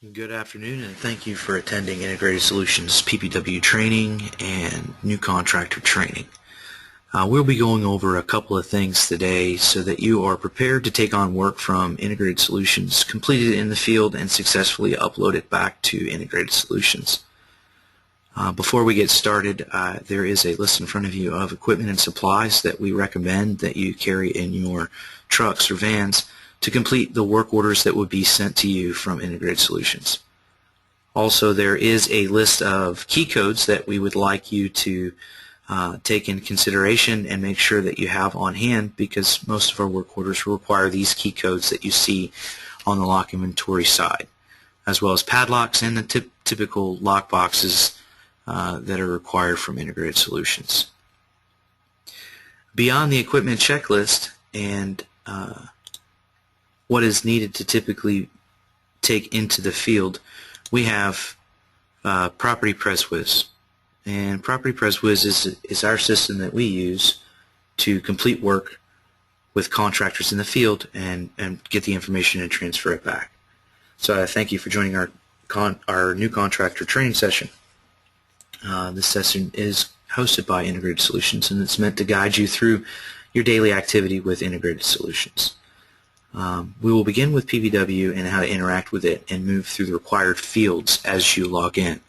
Good afternoon, and thank you for attending Integrated Solutions PPW training and new contractor training. We'll be going over a couple of things today so that you are prepared to take on work from Integrated Solutions, complete it in the field, and successfully upload it back to Integrated Solutions. Before we get started, there is a list in front of you of equipment and supplies that we recommend that you carry in your trucks or vans to complete the work orders that would be sent to you from Integrated Solutions. Also, there is a list of key codes that we would like you to take in consideration and make sure that you have on hand, because most of our work orders require these key codes that you see on the lock inventory side, as well as padlocks and the typical lock boxes that are required from Integrated Solutions. Beyond the equipment checklist and what is needed to typically take into the field, we have Property PresWiz. And Property PresWiz is our system that we use to complete work with contractors in the field and get the information and transfer it back. So I thank you for joining our new contractor training session. This session is hosted by Integrated Solutions, and it's meant to guide you through your daily activity with Integrated Solutions. We will begin with PPW and how to interact with it and move through the required fields as you log in.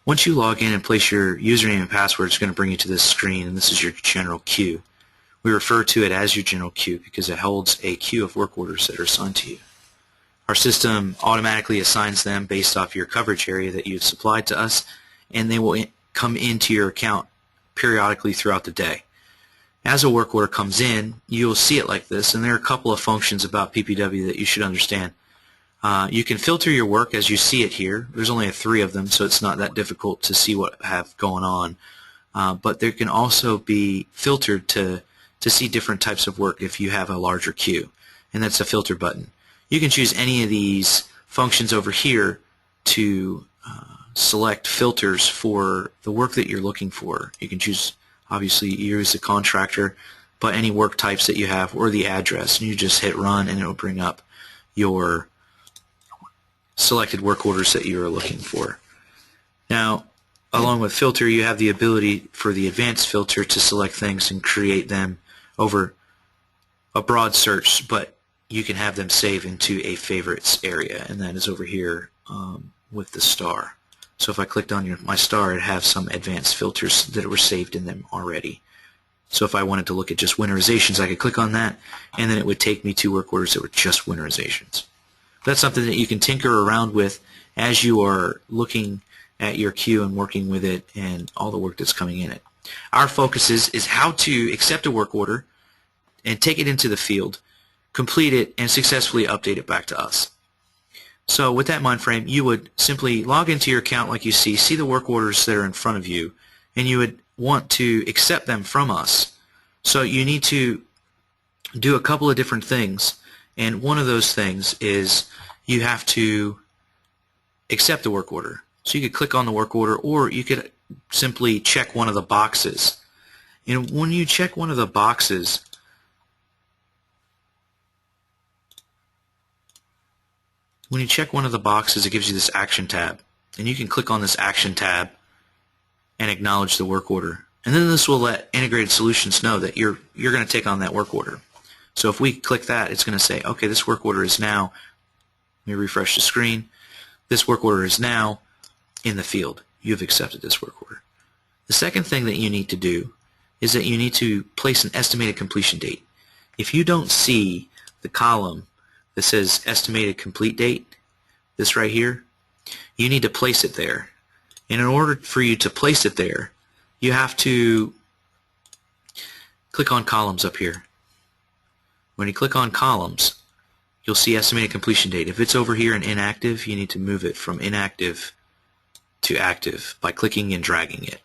Once you log in and place your username and password, it's going to bring you to this screen, and this is your general queue. We refer to it as your general queue because it holds a queue of work orders that are assigned to you. Our system automatically assigns them based off your coverage area that you've supplied to us, and they will come into your account periodically throughout the day. As a work order comes in, you'll see it like this, and there are a couple of functions about PPW that you should understand. You can filter your work as you see it here. There's only 3 of them, so it's not that difficult to see what I have going on. But there can also be filtered to see different types of work if you have a larger queue, and that's a filter button. You can choose any of these functions over here to select filters for the work that you're looking for. You can choose, obviously, use the contractor, but any work types that you have, or the address, and you just hit run and it will bring up your selected work orders that you are looking for. Now, along with filter, you have the ability for the advanced filter to select things and create them over a broad search, but you can have them save into a favorites area, and that is over here with the star. So if I clicked on my star, it'd have some advanced filters that were saved in them already. So if I wanted to look at just winterizations, I could click on that, and then it would take me to work orders that were just winterizations. That's something that you can tinker around with as you are looking at your queue and working with it and all the work that's coming in it. Our focus is how to accept a work order and take it into the field, complete it, and successfully update it back to us. So with that mind frame, you would simply log into your account like you see the work orders that are in front of you, and you would want to accept them from us. So you need to do a couple of different things, and one of those things is you have to accept the work order. So you could click on the work order, or you could simply check one of the boxes. And when you check one of the boxes, it gives you this action tab, and you can click on this action tab and acknowledge the work order. And then this will let Integrated Solutions know that you're going to take on that work order. So if we click that, it's going to say, okay, this work order is now, let me refresh the screen, this work order is now in the field. You've accepted this work order. The second thing that you need to do is that you need to place an estimated completion date. If you don't see the column that says estimated complete date, this right here, you need to place it there. And in order for you to place it there, you have to click on columns up here. When you click on columns, you'll see estimated completion date. If it's over here in inactive, you need to move it from inactive to active by clicking and dragging it.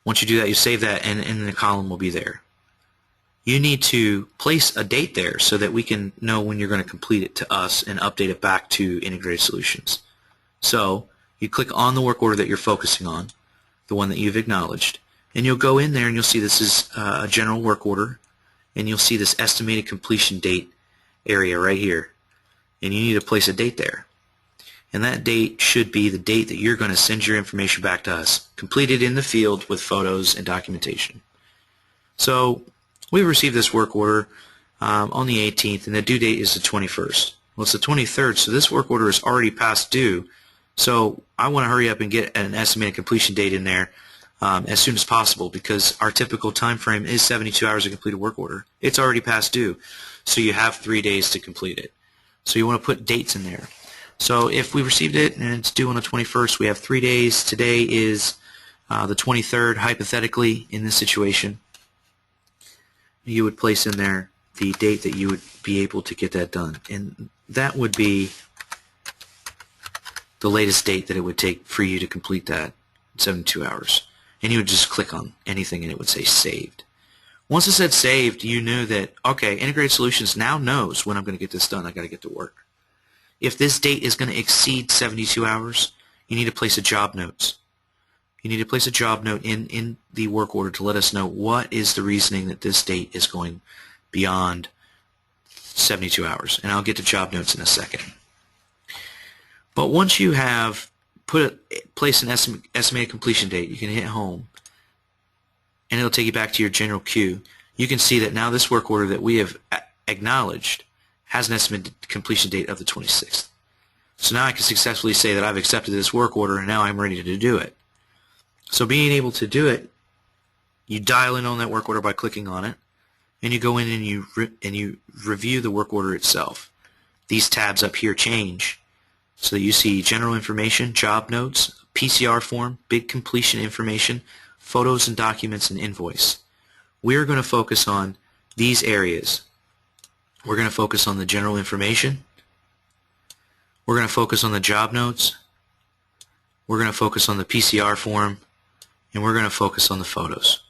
Once you do that, you save that, and the column will be there. You need to place a date there so that we can know when you're going to complete it to us and update it back to Integrated Solutions. So you click on the work order that you're focusing on, the one that you've acknowledged, and you'll go in there and you'll see this is a general work order, and you'll see this estimated completion date area right here. and you need to place a date there. And that date should be the date that you're going to send your information back to us, completed in the field with photos and documentation. So we received this work order on the 18th, and the due date is the 21st. Well, it's the 23rd, so this work order is already past due. So I want to hurry up and get an estimated completion date in there as soon as possible, because our typical time frame is 72 hours to complete a work order. It's already past due, so you have 3 days to complete it. So you want to put dates in there. So if we received it and it's due on the 21st, we have 3 days. Today is the 23rd, hypothetically, in this situation. You would place in there the date that you would be able to get that done. And that would be the latest date that it would take for you to complete that in 72 hours. And you would just click on anything and it would say saved. Once it said saved, you knew that, okay, Integrated Solutions now knows when I'm going to get this done. I got to get to work. If this date is going to exceed 72 hours, you need to place a job note. You need to place a job note in the work order to let us know what is the reasoning that this date is going beyond 72 hours. And I'll get to job notes in a second. But once you have placed an estimated completion date, you can hit home, and it'll take you back to your general queue. You can see that now this work order that we have acknowledged has an estimated completion date of the 26th. So now I can successfully say that I've accepted this work order and now I'm ready to do it. So being able to do it, you dial in on that work order by clicking on it, and you go in and you review the work order itself. These tabs up here change so that you see general information, job notes, PCR form, bid completion information, photos and documents, and invoice. We're going to focus on these areas. We're going to focus on the general information. We're going to focus on the job notes. We're going to focus on the PCR form. And we're going to focus on the photos.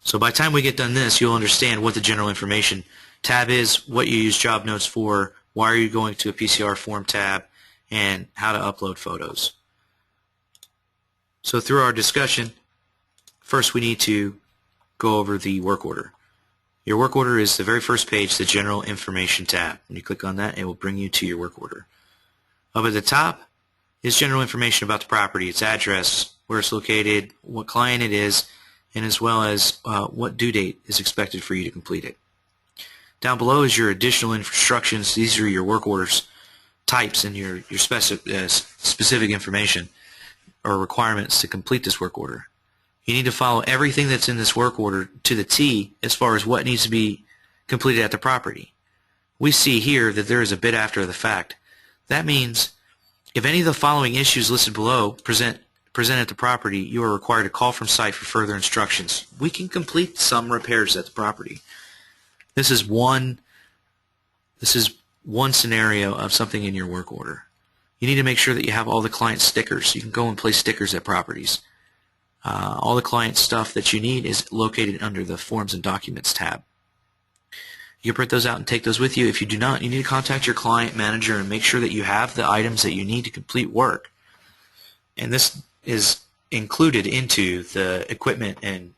So by the time we get done this, you'll understand what the general information tab is, what you use job notes for, why are you going to a PCR form tab, and how to upload photos. So through our discussion, first we need to go over the work order. Your work order is the very first page, the General Information tab. When you click on that, it will bring you to your work order. Up at the top is general information about the property, its address, where it's located, what client it is, and as well as what due date is expected for you to complete it. Down below is your additional instructions. These are your work orders types and your specific information or requirements to complete this work order. You need to follow everything that's in this work order to the T as far as what needs to be completed at the property. We see here that there is a bid after the fact. That means if any of the following issues listed below present at the property, you are required to call from site for further instructions. We can complete some repairs at the property. This is one scenario of something in your work order. You need to make sure that you have all the client stickers. You can go and place stickers at properties. All the client stuff that you need is located under the Forms and Documents tab. You can print those out and take those with you. If you do not, you need to contact your client manager and make sure that you have the items that you need to complete work. And this is included into the equipment and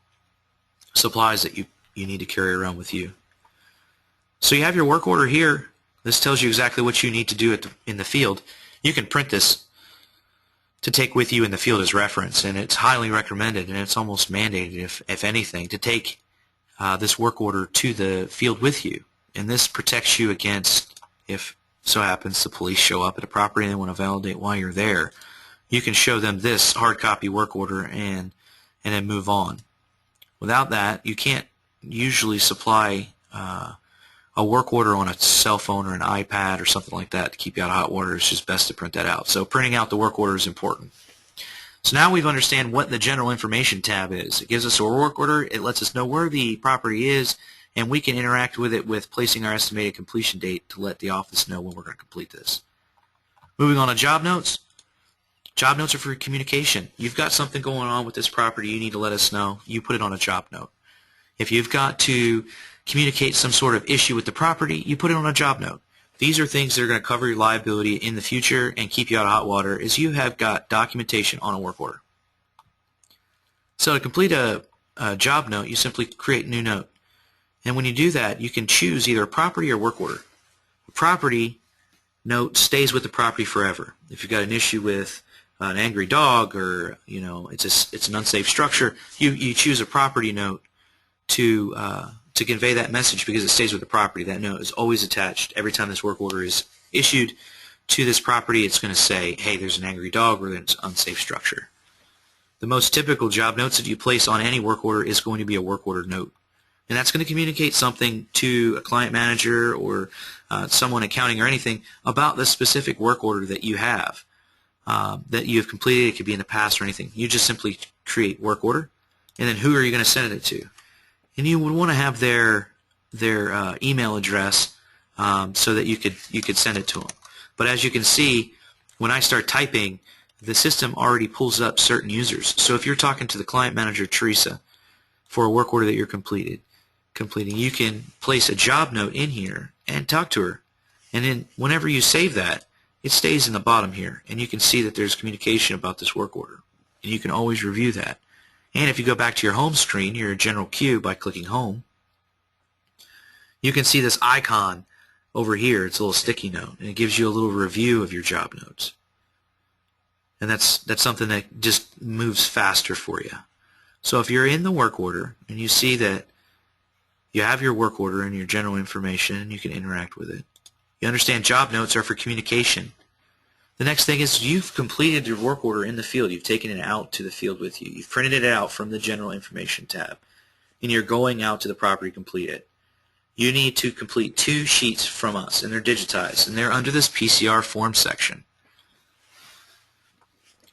supplies that you need to carry around with you. So you have your work order here. This tells you exactly what you need to do in the field. You can print this to take with you in the field as reference, and it's highly recommended, and it's almost mandated, if anything, to take this work order to the field with you. And this protects you against, if so happens the police show up at a property and they want to validate why you're there, you can show them this hard copy work order and then move on. Without that, you can't usually supply a work order on a cell phone or an iPad or something like that to keep you out of hot water. It's just best to print that out. So printing out the work order is important. So now we've understand what the General Information tab is. It gives us a work order. It lets us know where the property is, and we can interact with it with placing our estimated completion date to let the office know when we're going to complete this. Moving on to job notes. Job notes are for communication. You've got something going on with this property, you need to let us know. You put it on a job note. If you've got to communicate some sort of issue with the property, you put it on a job note. These are things that are going to cover your liability in the future and keep you out of hot water as you have got documentation on a work order. So to complete a job note, you simply create a new note. And when you do that, you can choose either a property or work order. property note stays with the property forever. If you've got an issue with an angry dog, or it's an unsafe structure, you choose a property note to convey that message, because it stays with the property. That note is always attached. Every time this work order is issued to this property, it's going to say, hey, there's an angry dog, or there's an unsafe structure. The most typical job notes that you place on any work order is going to be a work order note. And that's going to communicate something to a client manager or someone accounting or anything about the specific work order that you have, that you have completed. It could be in the past or anything. You just simply create work order, and then who are you going to send it to? And you would want to have their email address so that you could send it to them. But as you can see, when I start typing, the system already pulls up certain users. So if you're talking to the client manager, Teresa, for a work order that you're completing, you can place a job note in here and talk to her. And then whenever you save that, it stays in the bottom here, and you can see that there's communication about this work order. And you can always review that. And if you go back to your home screen, your general queue, by clicking home, you can see this icon over here. It's a little sticky note, and it gives you a little review of your job notes. And that's something that just moves faster for you. So if you're in the work order and you see that you have your work order and your general information, you can interact with it. You understand job notes are for communication. The next thing is you've completed your work order in the field. You've taken it out to the field with you. You've printed it out from the General Information tab, and you're going out to the property to complete it. You need to complete 2 sheets from us, and they're digitized, and they're under this PCR form section.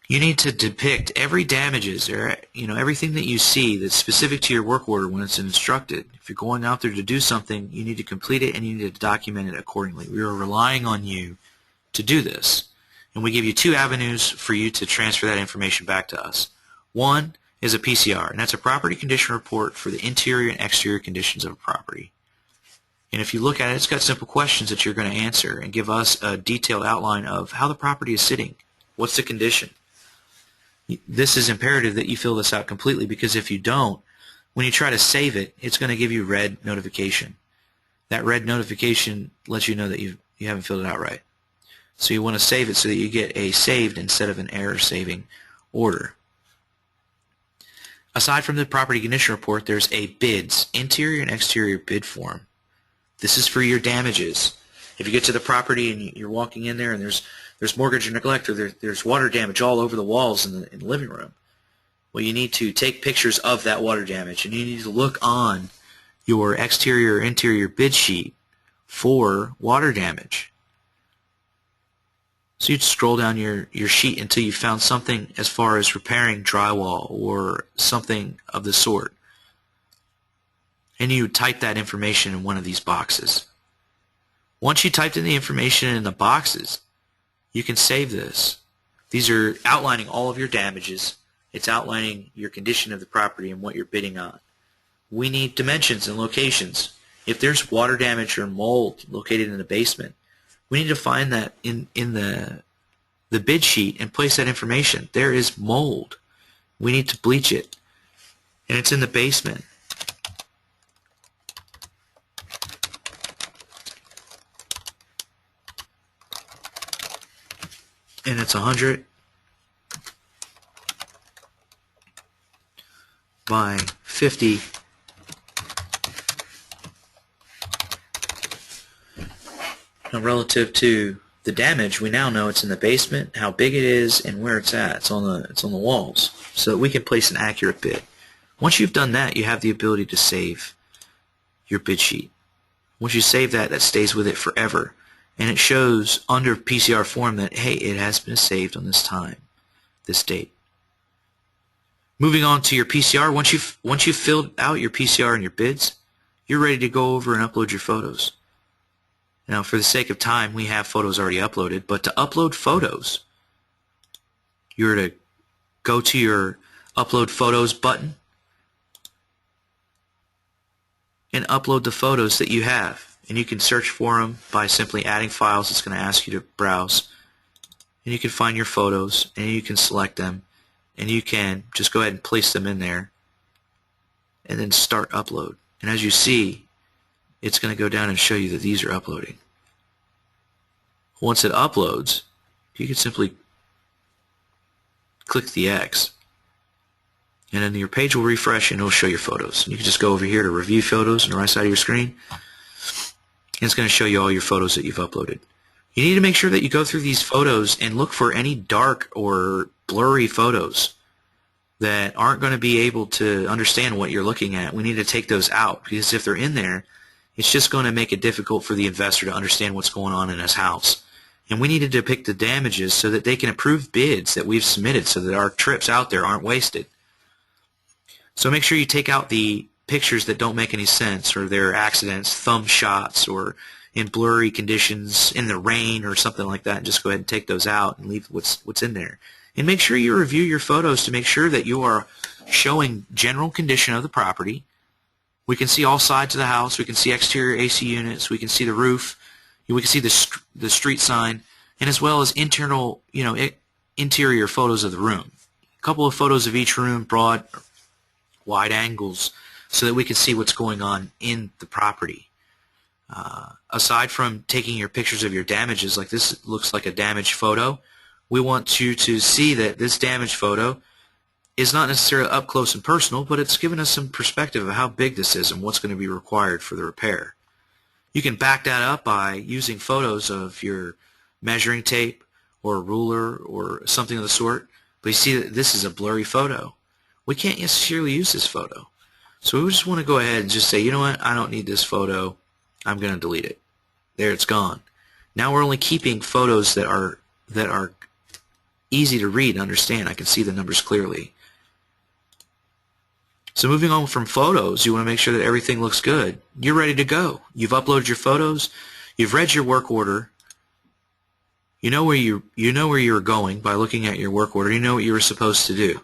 You need to depict every damages, or everything that you see that's specific to your work order when it's instructed. If you're going out there to do something, you need to complete it and you need to document it accordingly. We are relying on you to do this. And we give you 2 avenues for you to transfer that information back to us. One is a PCR, and that's a property condition report for the interior and exterior conditions of a property. And if you look at it, it's got simple questions that you're going to answer and give us a detailed outline of how the property is sitting. What's the condition? This is imperative that you fill this out completely, because if you don't, when you try to save it, it's going to give you red notification. That red notification lets you know that you haven't filled it out right. So you want to save it so that you get a saved instead of an error saving order. Aside from the property condition report, there's a bids, interior and exterior bid form. This is for your damages. If you get to the property and you're walking in there and there's mortgage or neglect, or there's water damage all over the walls in the living room, well, you need to take pictures of that water damage, and you need to look on your exterior or interior bid sheet for water damage. So you'd scroll down your sheet until you found something as far as repairing drywall or something of the sort. And you would type that information in one of these boxes. Once you typed in the information in the boxes, you can save this. These are outlining all of your damages. It's outlining your condition of the property and what you're bidding on. We need dimensions and locations. If there's water damage or mold located in the basement, we need to find that in the bid sheet and place that information. There is mold. We need to bleach it. And it's in the basement. And it's 100 by 50 . Now, relative to the damage, we now know it's in the basement, how big it is, and where it's at. It's on the walls, so that we can place an accurate bid. Once you've done that, you have the ability to save your bid sheet. Once you save that, that stays with it forever, and it shows under PCR form that, hey, it has been saved on this time, this date. Moving on to your PCR, once you've filled out your PCR and your bids, you're ready to go over and upload your photos. Now, for the sake of time, we have photos already uploaded, but to upload photos, you're to go to your Upload Photos button and upload the photos that you have. And you can search for them by simply adding files. It's going to ask you to browse. And you can find your photos, and you can select them, and you can just go ahead and place them in there, and then start upload. And as you see, it's going to go down and show you that these are uploading. Once it uploads, you can simply click the X, and then your page will refresh and it'll show your photos. And you can just go over here to Review Photos on the right side of your screen, and it's going to show you all your photos that you've uploaded. You need to make sure that you go through these photos and look for any dark or blurry photos that aren't going to be able to understand what you're looking at. We need to take those out, because if they're in there, it's just going to make it difficult for the investor to understand what's going on in his house. And we need to depict the damages so that they can approve bids that we've submitted, so that our trips out there aren't wasted. So make sure you take out the pictures that don't make any sense, or they're accidents, thumb shots, or in blurry conditions in the rain or something like that, and just go ahead and take those out and leave what's in there. And make sure you review your photos to make sure that you are showing general condition of the property. We can see all sides of the house. We can see exterior AC units. We can see the roof. We can see the street sign, and as well as internal, interior photos of the room. A couple of photos of each room, broad, wide angles, so that we can see what's going on in the property. Aside from taking your pictures of your damages, like this looks like a damaged photo, we want you to see that this damaged photo is not necessarily up close and personal, but it's given us some perspective of how big this is and what's going to be required for the repair. You can back that up by using photos of your measuring tape or a ruler or something of the sort, but you see that this is a blurry photo. We can't necessarily use this photo. So we just want to go ahead and just say, you know what, I don't need this photo. I'm going to delete it. There, it's gone. Now we're only keeping photos that are easy to read and understand. I can see the numbers clearly. So moving on from photos, you want to make sure that everything looks good. You're ready to go. You've uploaded your photos. You've read your work order. You know where you're going by looking at your work order. You know what you were supposed to do.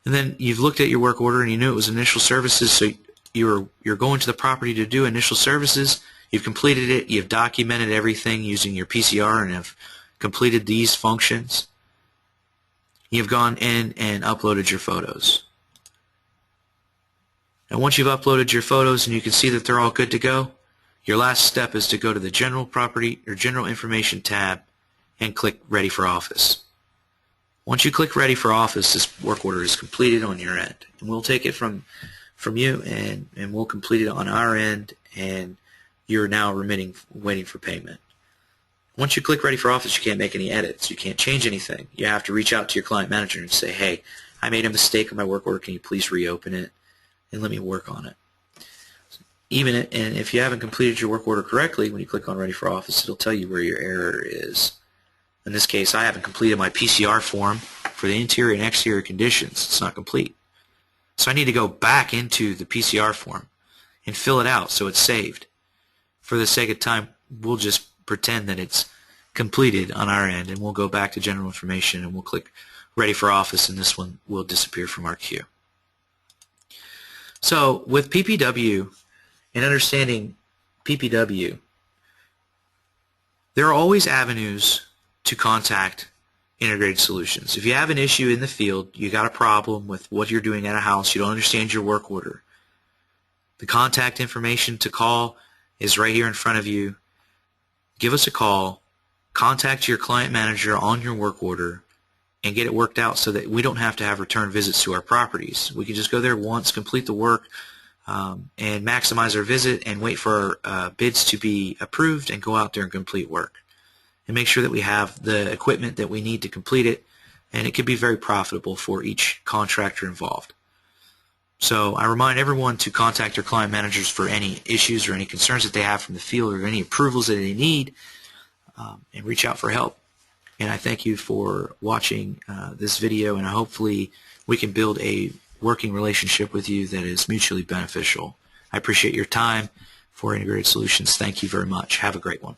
And then you've looked at your work order and you knew it was initial services, so you're going to the property to do initial services. You've completed it. You've documented everything using your PCR and have completed these functions. You've gone in and uploaded your photos. And once you've uploaded your photos and you can see that they're all good to go, your last step is to go to the General Property or General Information tab and click Ready for Office. Once you click Ready for Office, this work order is completed on your end. And we'll take it from you and we'll complete it on our end, and you're now waiting for payment. Once you click Ready for Office, you can't make any edits. You can't change anything. You have to reach out to your client manager and say, hey, I made a mistake on my work order. Can you please reopen it and let me work on it? And if you haven't completed your work order correctly, when you click on Ready for Office, it'll tell you where your error is. In this case, I haven't completed my PCR form for the interior and exterior conditions. It's not complete. So I need to go back into the PCR form and fill it out so it's saved. For the sake of time, we'll just pretend that it's completed on our end, and we'll go back to General Information and we'll click Ready for Office, and this one will disappear from our queue. So with PPW and understanding PPW, there are always avenues to contact Integrated Solutions. If you have an issue in the field, you got a problem with what you're doing at a house, you don't understand your work order, the contact information to call is right here in front of you. Give us a call, contact your client manager on your work order, and get it worked out so that we don't have to have return visits to our properties. We can just go there once, complete the work, and maximize our visit and wait for our bids to be approved and go out there and complete work. And make sure that we have the equipment that we need to complete it, and it can be very profitable for each contractor involved. So I remind everyone to contact their client managers for any issues or any concerns that they have from the field or any approvals that they need, and reach out for help. And I thank you for watching this video, and hopefully we can build a working relationship with you that is mutually beneficial. I appreciate your time for Integrated Solutions. Thank you very much. Have a great one.